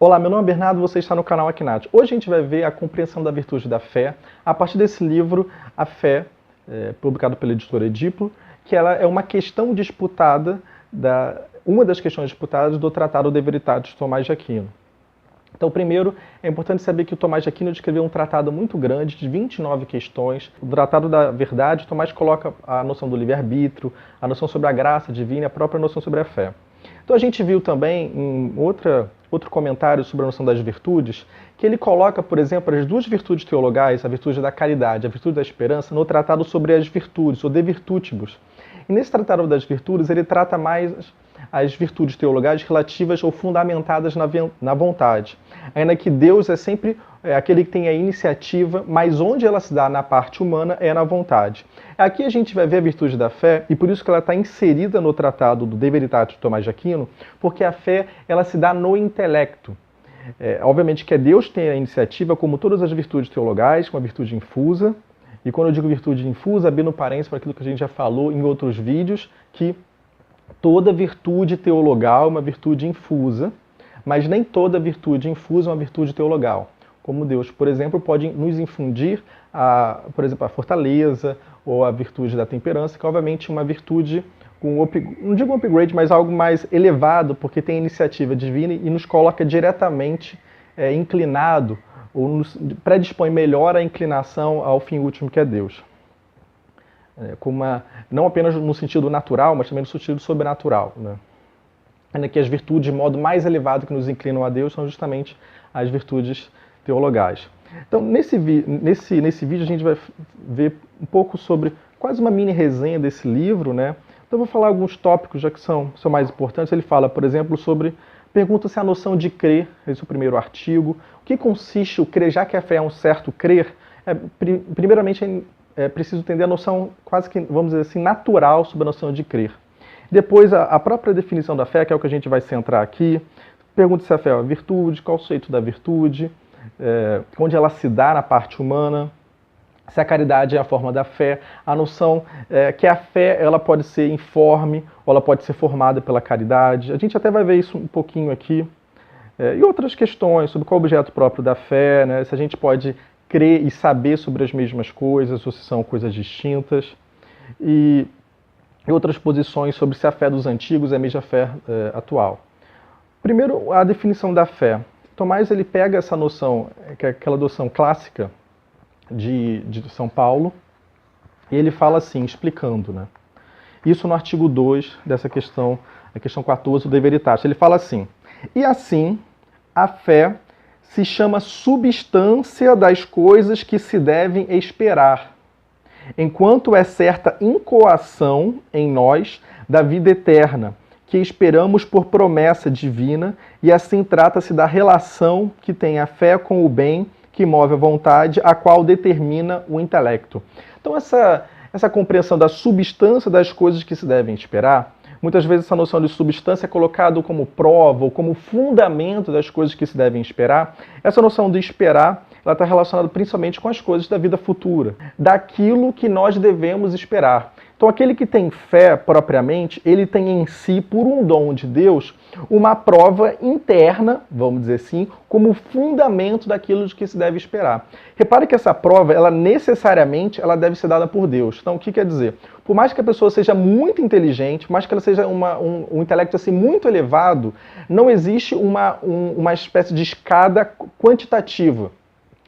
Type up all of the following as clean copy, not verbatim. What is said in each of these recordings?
Olá, meu nome é Bernardo, você está no canal Aknat. Hoje a gente vai ver a compreensão da virtude da fé a partir desse livro, A Fé, publicado pela editora Edípulo, que ela é uma questão disputada, uma das questões disputadas do Tratado de Veritatis de Tomás de Aquino. Então, primeiro, é importante saber que o Tomás de Aquino escreveu um tratado muito grande, de 29 questões. No Tratado da Verdade, Tomás coloca a noção do livre-arbítrio, a noção sobre a graça divina e a própria noção sobre a fé. Então, a gente viu também em outro comentário sobre a noção das virtudes, que ele coloca, por exemplo, as duas virtudes teologais, a virtude da caridade e a virtude da esperança, no tratado sobre as virtudes, ou De Virtutibus. E nesse tratado das virtudes, ele trata mais as virtudes teologais relativas ou fundamentadas na vontade. Ainda que Deus é sempre aquele que tem a iniciativa, mas onde ela se dá na parte humana é na vontade. Aqui a gente vai ver a virtude da fé, e por isso que ela está inserida no tratado do De Veritatis de Tomás de Aquino, porque a fé ela se dá no intelecto. Obviamente que é Deus que tem a iniciativa, como todas as virtudes teologais, com a virtude infusa. E quando eu digo virtude infusa, abrindo parênteses para aquilo que a gente já falou em outros vídeos, que toda virtude teologal é uma virtude infusa, mas nem toda virtude infusa é uma virtude teologal. Como Deus, por exemplo, pode nos infundir, por exemplo, a fortaleza ou a virtude da temperança, que obviamente é uma virtude com, não digo um upgrade, mas algo mais elevado, porque tem iniciativa divina e nos coloca diretamente inclinado, ou nos predispõe melhor a inclinação ao fim último que é Deus. Não apenas no sentido natural, mas também no sentido sobrenatural. Né? Ainda que as virtudes de modo mais elevado que nos inclinam a Deus são justamente as virtudes teologais. Então, nesse vídeo a gente vai ver um pouco sobre quase uma mini resenha desse livro, né? Então eu vou falar alguns tópicos já que são mais importantes. Ele fala, por exemplo, pergunta se a noção de crer, esse é o primeiro artigo, o que consiste o crer, já que a fé é um certo crer, primeiramente é preciso entender a noção quase que, vamos dizer assim, natural sobre a noção de crer. Depois, a própria definição da fé, que é o que a gente vai centrar aqui, pergunta se a fé é uma virtude, qual o conceito da virtude, onde ela se dá na parte humana, se a caridade é a forma da fé, a noção que a fé ela pode ser informe ou ela pode ser formada pela caridade. A gente até vai ver isso um pouquinho aqui. E outras questões sobre qual o objeto próprio da fé, né? Se a gente pode crer e saber sobre as mesmas coisas ou se são coisas distintas. E outras posições sobre se a fé dos antigos é a mesma fé atual. Primeiro, a definição da fé. Tomás ele pega essa noção, que é aquela noção clássica de São Paulo, e ele fala assim, explicando, né? Isso no artigo 2 dessa questão, a questão 14 do De Veritatis. Ele fala assim, e assim, a fé se chama substância das coisas que se devem esperar, enquanto é certa incoação em nós da vida eterna, que esperamos por promessa divina, e assim trata-se da relação que tem a fé com o bem, que move a vontade, a qual determina o intelecto. Então essa compreensão da substância das coisas que se devem esperar, muitas vezes essa noção de substância é colocada como prova ou como fundamento das coisas que se devem esperar. Essa noção de esperar, ela está relacionada principalmente com as coisas da vida futura, daquilo que nós devemos esperar. Então aquele que tem fé propriamente, ele tem em si, por um dom de Deus, uma prova interna, vamos dizer assim, como fundamento daquilo de que se deve esperar. Repare que essa prova, ela necessariamente ela deve ser dada por Deus. Então o que quer dizer? Por mais que a pessoa seja muito inteligente, por mais que ela seja um intelecto assim, muito elevado, não existe uma espécie de escada quantitativa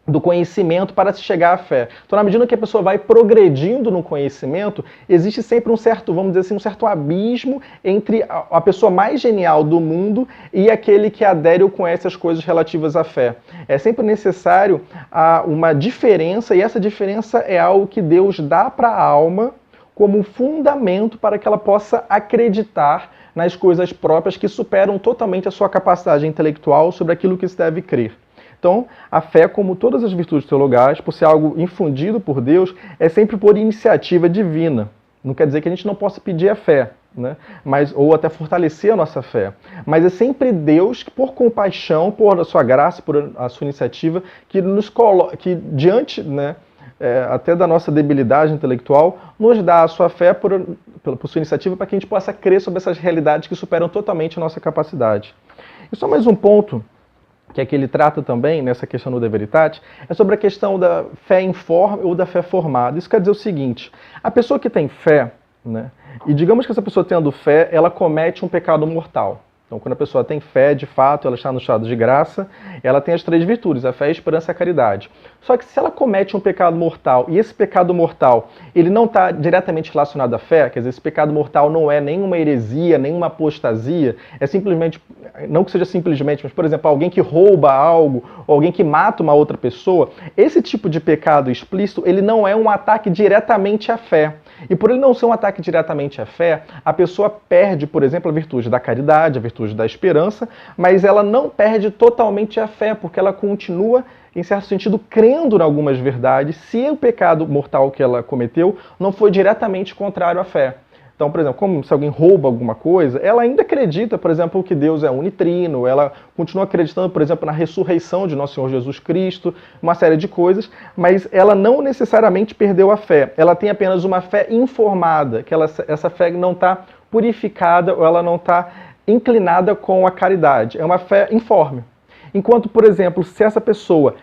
do conhecimento para se chegar à fé. Então, na medida que a pessoa vai progredindo no conhecimento, existe sempre um certo, vamos dizer assim, um certo abismo entre a pessoa mais genial do mundo e aquele que adere ou conhece as coisas relativas à fé. É sempre necessário uma diferença, e essa diferença é algo que Deus dá para a alma como fundamento para que ela possa acreditar nas coisas próprias que superam totalmente a sua capacidade intelectual sobre aquilo que se deve crer. Então, a fé, como todas as virtudes teologais, por ser algo infundido por Deus, é sempre por iniciativa divina. Não quer dizer que a gente não possa pedir a fé, né? Ou até fortalecer a nossa fé. Mas é sempre Deus que, por compaixão, por a sua graça, por a sua iniciativa, que nos coloca, que diante, né, até da nossa debilidade intelectual, nos dá a sua fé por sua iniciativa para que a gente possa crer sobre essas realidades que superam totalmente a nossa capacidade. E só mais um ponto que é que ele trata também, nessa questão do De Veritate, é sobre a questão da fé informe ou da fé formada. Isso quer dizer o seguinte, a pessoa que tem fé, né, e digamos que essa pessoa tendo fé, ela comete um pecado mortal. Então, quando a pessoa tem fé, de fato, ela está no estado de graça, ela tem as 3 virtudes, a fé, a esperança e a caridade. Só que se ela comete um pecado mortal, e esse pecado mortal, ele não está diretamente relacionado à fé, quer dizer, esse pecado mortal não é nenhuma heresia, nenhuma apostasia, é simplesmente, não que seja simplesmente, mas, por exemplo, alguém que rouba algo, ou alguém que mata uma outra pessoa, esse tipo de pecado explícito, ele não é um ataque diretamente à fé. E por ele não ser um ataque diretamente à fé, a pessoa perde, por exemplo, a virtude da caridade, a virtude da esperança, mas ela não perde totalmente a fé, porque ela continua, em certo sentido, crendo em algumas verdades, se o pecado mortal que ela cometeu não foi diretamente contrário à fé. Então, por exemplo, como se alguém rouba alguma coisa, ela ainda acredita, por exemplo, que Deus é unitrino, ela continua acreditando, por exemplo, na ressurreição de Nosso Senhor Jesus Cristo, uma série de coisas, mas ela não necessariamente perdeu a fé. Ela tem apenas uma fé informada, que essa fé não está purificada ou ela não está inclinada com a caridade. É uma fé informe. Enquanto, por exemplo, se essa pessoa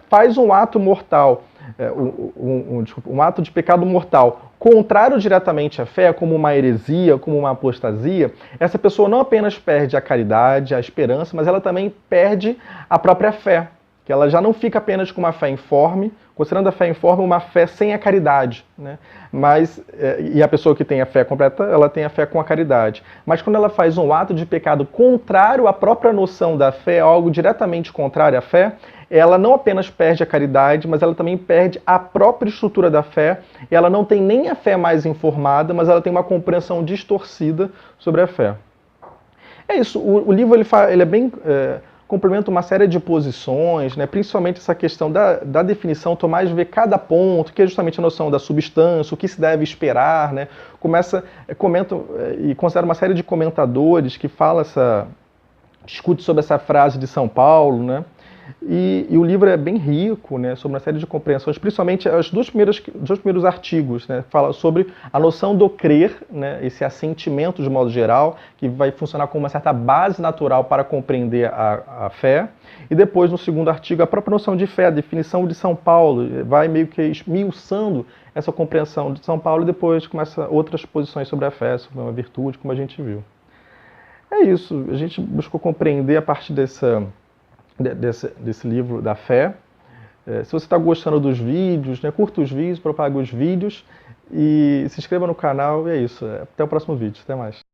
faz um ato mortal, um ato de pecado mortal contrário diretamente à fé, como uma heresia, como uma apostasia, essa pessoa não apenas perde a caridade, a esperança, mas ela também perde a própria fé, que ela já não fica apenas com uma fé informe, considerando a fé informe uma fé sem a caridade, né? E a pessoa que tem a fé completa, ela tem a fé com a caridade. Mas quando ela faz um ato de pecado contrário à própria noção da fé, algo diretamente contrário à fé, ela não apenas perde a caridade, mas ela também perde a própria estrutura da fé, e ela não tem nem a fé mais informada, mas ela tem uma compreensão distorcida sobre a fé. É isso, o livro ele é bem... complementa uma série de posições, né, principalmente essa questão da definição, Tomás vê cada ponto, que é justamente a noção da substância, o que se deve esperar, né, comenta e considera uma série de comentadores que discute sobre essa frase de São Paulo, né, e o livro é bem rico, né, sobre uma série de compreensões, principalmente os dois primeiros artigos, né, fala sobre a noção do crer, né, esse assentimento de modo geral, que vai funcionar como uma certa base natural para compreender a fé, e depois no segundo artigo a própria noção de fé, a definição de São Paulo, vai meio que esmiuçando essa compreensão de São Paulo e depois começa outras posições sobre a fé, sobre uma virtude, como a gente viu. É isso, a gente buscou compreender a partir desse livro da fé. Se você está gostando dos vídeos, né, curta os vídeos, propague os vídeos e se inscreva no canal. E é isso. Até o próximo vídeo. Até mais.